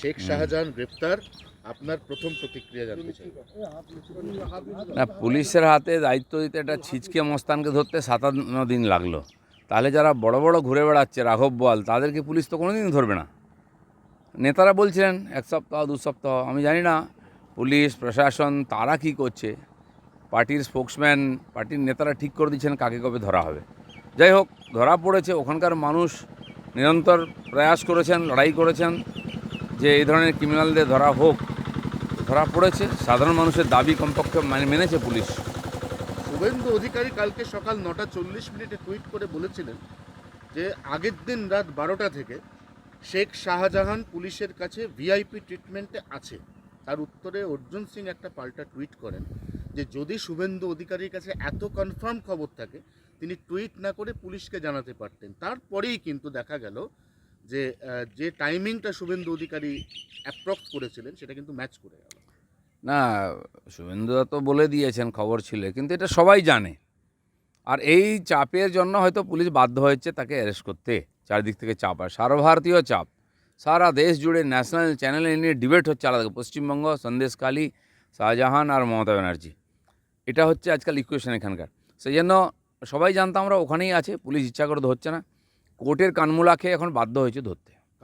শেখ শাহজাহান গ্রেপ্তার, আপনার প্রথম প্রতিক্রিয়া জানতে চাই। না, পুলিশের হাতে দায়িত্ব দিতে একটা ছিচকে মস্তানকে ধরতে 57 দিন লাগলো। তাহলে যারা বড় বড় ঘুরে বেড়াচ্ছে রাঘব বোয়াল, তাদেরকে পুলিশ তো কোনোদিন ধরবে না। নেতারা বলছিলেন 1 সপ্তাহ 2 সপ্তাহ, আমি জানি না পুলিশ প্রশাসন তারা কি করছে। পার্টির স্পোক্সম্যান, পার্টির নেতারা ঠিক করে দিচ্ছেন কাকে কবে ধরা হবে। যাই হোক, ধরা পড়েছে। ওখানকার মানুষ নিরন্তর প্রয়াস করেছেন, লড়াই করেছেন যে এই ধরনের ক্রিমিনালদের ধরা হোক। ধরা পড়েছে, সাধারণ মানুষের দাবি কমপক্ষে মেনেছে পুলিশ। শুভেন্দু অধিকারী কালকে সকাল 9:40 টুইট করে বলেছিলেন যে আগের দিন রাত 12টা থেকে শেখ শাহজাহান পুলিশের কাছে ভিআইপি ট্রিটমেন্টে আছে। তার উত্তরে অর্জুন সিং একটা পাল্টা টুইট করেন যে যদি শুভেন্দু অধিকারীর কাছে এত কনফার্ম খবর থাকে তিনি টুইট না করে পুলিশকে জানাতে পারতেন। তারপরেই কিন্তু দেখা গেল যে যে টাইমিংটা শুভেন্দু অধিকারী অ্যাপ্রক্স করেছিলেন সেটা কিন্তু ম্যাচ করে গেল। না, শুভেন্দুদা তো বলে দিয়েছেন খবর ছিল, কিন্তু এটা সবাই জানে। আর এই চাপের জন্য হয়তো পুলিশ বাধ্য হয়েছে তাকে অ্যারেস্ট করতে। চারিদিক থেকে চাপ, আর সর্বভারতীয় চাপ। সারা দেশ জুড়ে ন্যাশনাল চ্যানেলে নিয়ে ডিবেট হচ্ছে আলাদা। পশ্চিমবঙ্গ, সন্দেশখালী, শাহজাহান আর মমতা ব্যানার্জি, এটা হচ্ছে আজকাল ইকুয়েশন এখানকার। সেই জন্য সবাই জানতাম আমরা ওখানেই আছে, পুলিশ ইচ্ছা করে ধরছে না। কোর্টের কানমূলা খেয়ে এখন বাধ্য হয়েছে ধরতে।